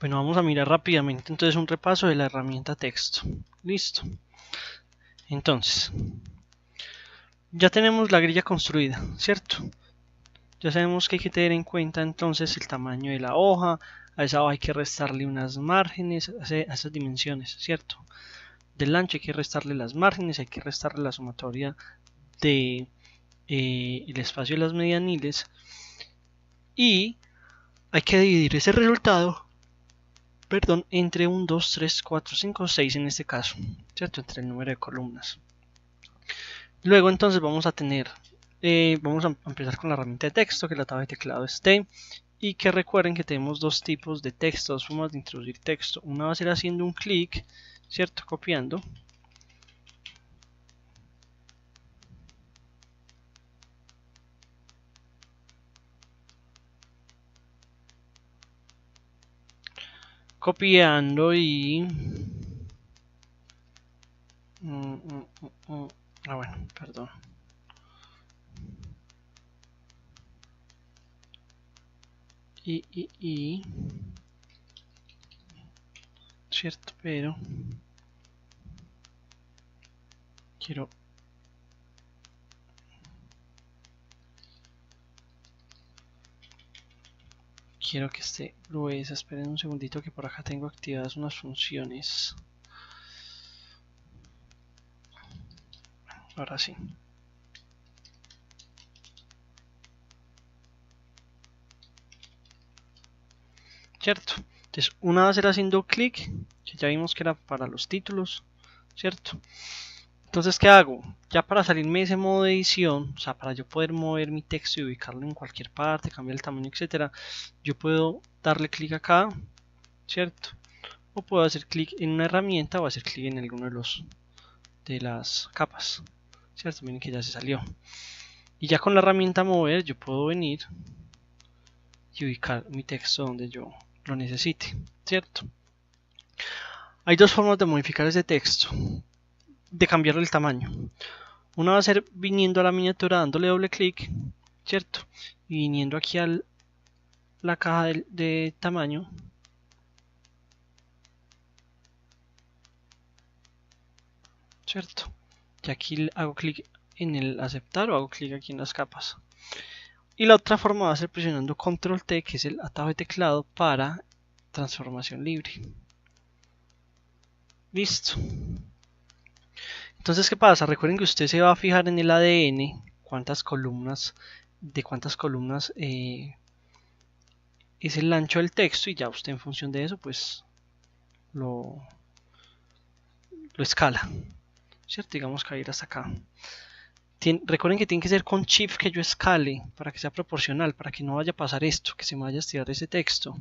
Bueno, vamos a mirar rápidamente entonces un repaso de la herramienta texto. Listo. Entonces, ya tenemos la grilla construida, ¿cierto? Ya sabemos que hay que tener en cuenta entonces el tamaño de la hoja, a esa hoja hay que restarle unas márgenes, a esas dimensiones, ¿cierto? Del ancho hay que restarle las márgenes, hay que restarle la sumatoria de el espacio de las medianiles y hay que dividir ese resultado, perdón, entre 1, 2, 3, 4, 5, 6 en este caso, ¿cierto? Entre el número de columnas. Luego entonces vamos a tener, vamos a empezar con la herramienta de texto, que es la tabla de teclado T, y que recuerden que tenemos dos tipos de texto, dos formas de introducir texto. Una va a ser haciendo un clic, ¿cierto? Copiando. Copiando y... bueno, perdón. Cierto, pero quiero que esté gruesa. Esperen un segundito que por acá tengo activadas unas funciones. Ahora sí. ¿Cierto? Entonces una va a ser haciendo clic, que ya vimos que era para los títulos, ¿cierto? Entonces, ¿qué hago? Ya para salirme de ese modo de edición, o sea, para yo poder mover mi texto y ubicarlo en cualquier parte, cambiar el tamaño, etcétera, yo puedo darle clic acá, ¿cierto? O puedo hacer clic en una herramienta o hacer clic en alguno de las capas, ¿cierto? Miren que ya se salió. Y ya con la herramienta mover yo puedo venir y ubicar mi texto donde yo lo necesite, ¿cierto? Hay dos formas de modificar ese texto, de cambiarle el tamaño. Una va a ser viniendo a la miniatura dándole doble clic, ¿cierto? Y viniendo aquí a la caja de tamaño. ¿Cierto? Y aquí hago clic en el aceptar o hago clic aquí en las capas. Y la otra forma va a ser presionando Control T, que es el atajo de teclado para transformación libre. Listo. Entonces, ¿qué pasa? Recuerden que usted se va a fijar en el ADN cuántas columnas, es el ancho del texto y ya usted en función de eso pues lo escala, ¿cierto? Digamos que va a ir hasta acá. Recuerden que tiene que ser con Shift que yo escale para que sea proporcional, para que no vaya a pasar esto, que se me vaya a estirar ese texto.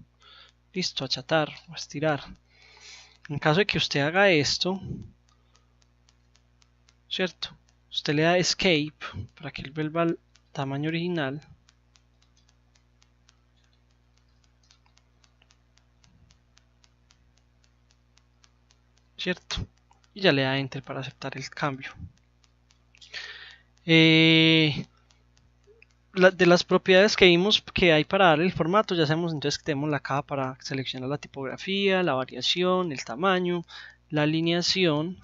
Listo, achatar o estirar. En caso de que usted haga esto, ¿cierto? Usted le da Escape para que él vuelva al tamaño original. ¿Cierto? Y ya le da Enter para aceptar el cambio. De las propiedades que vimos que hay para darle el formato, ya sabemos entonces que tenemos la caja para seleccionar la tipografía, la variación, el tamaño, la alineación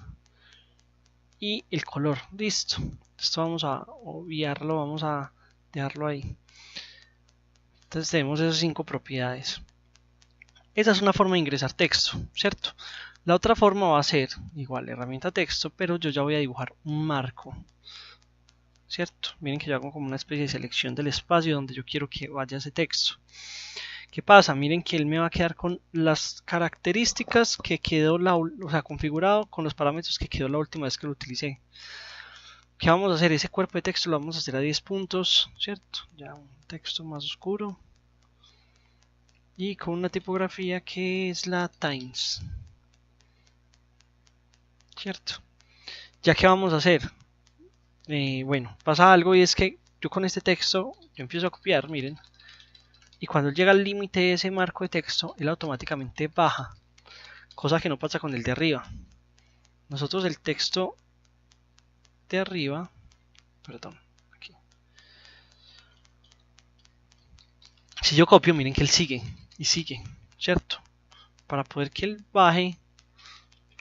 y el color. Listo. Esto vamos a obviarlo, vamos a dejarlo ahí. Entonces tenemos esas 5 propiedades. Esa es una forma de ingresar texto, ¿cierto? La otra forma va a ser igual herramienta texto, pero yo ya voy a dibujar un marco, ¿cierto? Miren que yo hago como una especie de selección del espacio donde yo quiero que vaya ese texto. ¿Qué pasa? Miren que él me va a quedar con las características que quedó, o sea, configurado con los parámetros que quedó la última vez que lo utilicé. ¿Qué vamos a hacer? Ese cuerpo de texto lo vamos a hacer a 10 puntos, ¿cierto? Ya un texto más oscuro. Y con una tipografía que es la Times. ¿Cierto? Ya que vamos a hacer, bueno, pasa algo y es que yo con este texto, yo empiezo a copiar, miren, y cuando llega al límite de ese marco de texto, él automáticamente baja, cosa que no pasa con el de arriba. Nosotros el texto de arriba, perdón, aquí. Si yo copio, miren que él sigue, y sigue, ¿cierto? para poder que él baje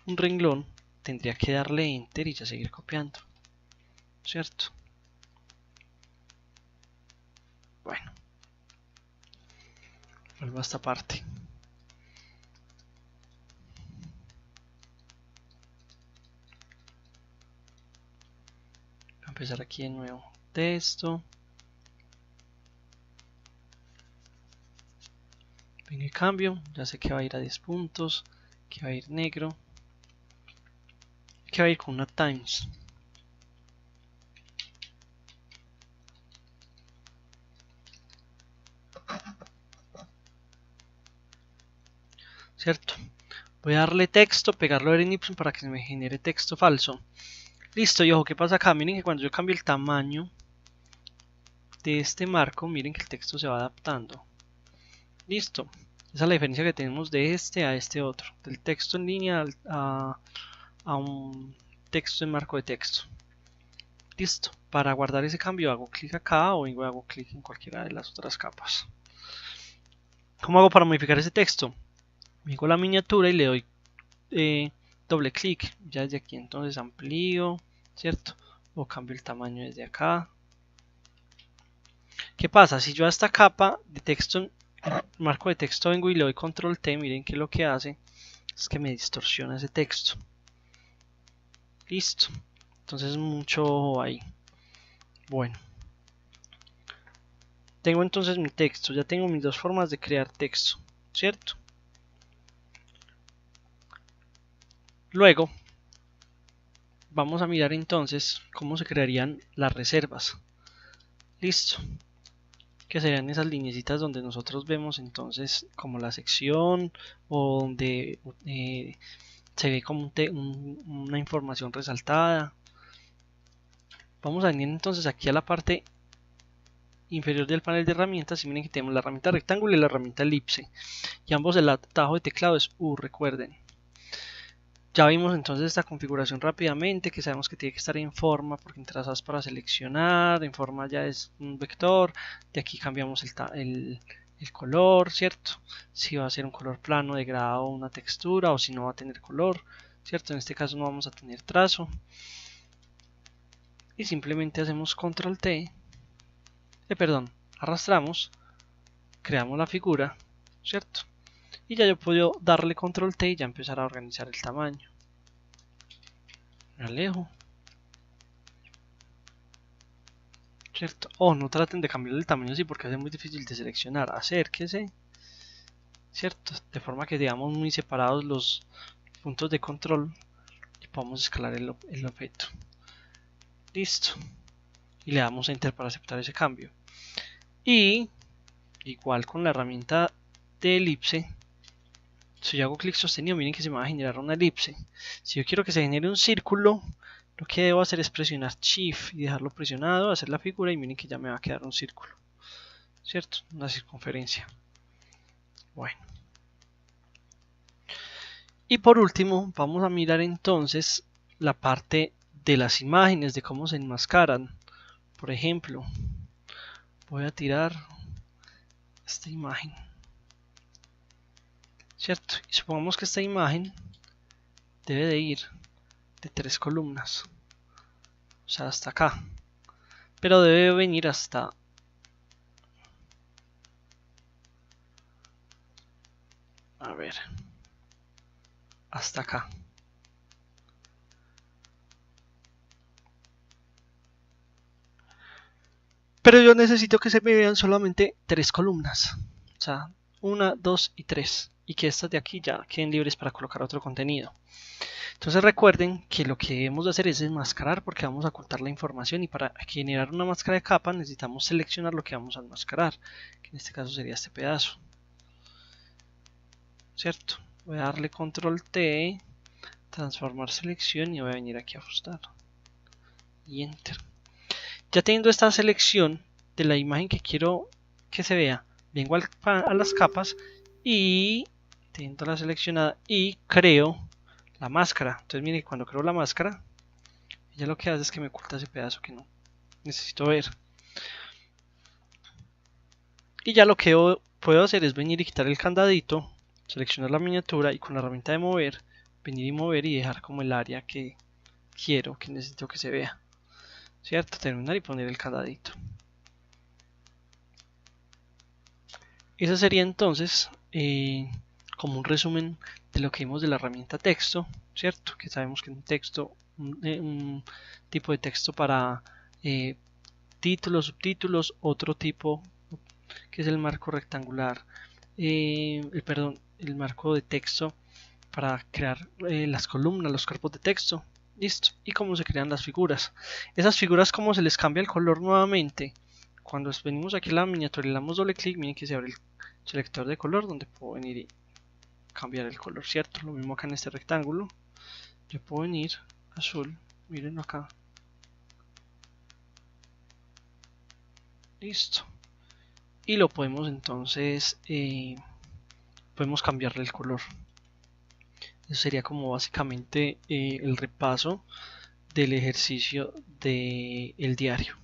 un renglón, tendría que darle enter y ya seguir copiando, ¿cierto? Bueno, vuelvo a esta parte. Voy a empezar aquí de nuevo. Texto. Vengo y cambio. Ya sé que va a ir a 10 puntos. Que va a ir negro. Que va a ir con una times. ¿Cierto? Voy a darle texto, pegarlo en Ipsum para que se me genere texto falso. Listo, y ojo, ¿qué pasa acá? Miren que cuando yo cambio el tamaño de este marco, miren que el texto se va adaptando. Listo. Esa es la diferencia que tenemos de este a este otro. Del texto en línea a un texto en marco de texto. Listo. Para guardar ese cambio hago clic acá o hago clic en cualquiera de las otras capas. ¿Cómo hago para modificar ese texto? Vengo a la miniatura y le doy doble clic. Ya desde aquí entonces amplío, ¿cierto? O cambio el tamaño desde acá. ¿Qué pasa? Si yo a esta capa de texto, marco de texto, vengo y le doy control T, miren que lo que hace es que me distorsiona ese texto. Listo. Entonces mucho ojo ahí. Bueno. Tengo entonces mi texto. Ya tengo mis dos formas de crear texto, ¿cierto? Luego vamos a mirar entonces cómo se crearían las reservas. Listo. Que serían esas lineecitas donde nosotros vemos entonces como la sección o donde se ve como una información resaltada. Vamos a venir entonces aquí a la parte inferior del panel de herramientas y miren que tenemos la herramienta rectángulo y la herramienta elipse y ambos el atajo de teclado es U, recuerden. Ya vimos entonces esta configuración rápidamente, que sabemos que tiene que estar en forma porque en trazados para seleccionar, en forma ya es un vector, de aquí cambiamos el color, ¿cierto? Si va a ser un color plano, degradado o una textura, o si no va a tener color, ¿cierto? En este caso no vamos a tener trazo. Y simplemente hacemos control T, arrastramos, creamos la figura, ¿cierto? Y ya yo puedo darle control T y ya empezar a organizar el tamaño. Me alejo. ¿Cierto? Oh, no traten de cambiar el tamaño así porque es muy difícil de seleccionar. Acérquese. ¿Cierto? De forma que digamos muy separados los puntos de control y podamos escalar el objeto. Listo. Y le damos Enter para aceptar ese cambio. Y igual con la herramienta de elipse. Si yo hago clic sostenido, miren que se me va a generar una elipse. Si yo quiero que se genere un círculo, lo que debo hacer es presionar Shift y dejarlo presionado, hacer la figura y miren que ya me va a quedar un círculo, ¿cierto? Una circunferencia. Bueno. Y por último, vamos a mirar entonces la parte de las imágenes, de cómo se enmascaran. Por ejemplo, voy a tirar esta imagen, ¿cierto? Y supongamos que esta imagen debe de ir de 3 columnas, o sea, hasta acá, pero debe venir hasta hasta acá. Pero yo necesito que se me vean solamente 3 columnas, o sea, 1, 2 y 3, y que estas de aquí ya queden libres para colocar otro contenido. Entonces recuerden que lo que debemos de hacer es enmascarar porque vamos a ocultar la información y para generar una máscara de capa necesitamos seleccionar lo que vamos a enmascarar, que en este caso sería este pedazo, ¿cierto? Voy a darle control T, transformar selección y voy a venir aquí a ajustar y enter. Ya teniendo esta selección de la imagen que quiero que se vea, vengo a las capas y teniendo la seleccionada y creo la máscara. Entonces miren, cuando creo la máscara, ella lo que hace es que me oculta ese pedazo que no necesito ver. Y ya lo que puedo hacer es venir y quitar el candadito seleccionar la miniatura y con la herramienta de mover, venir y mover y dejar como el área que quiero, que necesito que se vea, ¿cierto? Terminar y poner el candadito. Ese sería entonces como un resumen de lo que vimos de la herramienta texto, ¿cierto? Que sabemos que un texto, un tipo de texto para títulos, subtítulos, otro tipo que es el marco rectangular, el marco de texto para crear las columnas, los cuerpos de texto, listo, y cómo se crean las figuras. Esas figuras, cómo se les cambia el color nuevamente. Cuando venimos aquí a la miniatura y le damos doble clic, miren que se abre el selector de color donde puedo venir y cambiar el color, ¿cierto? Lo mismo acá en este rectángulo, yo puedo venir azul, miren acá, listo, y lo podemos entonces podemos cambiarle el color. Eso sería como básicamente el repaso del ejercicio del diario.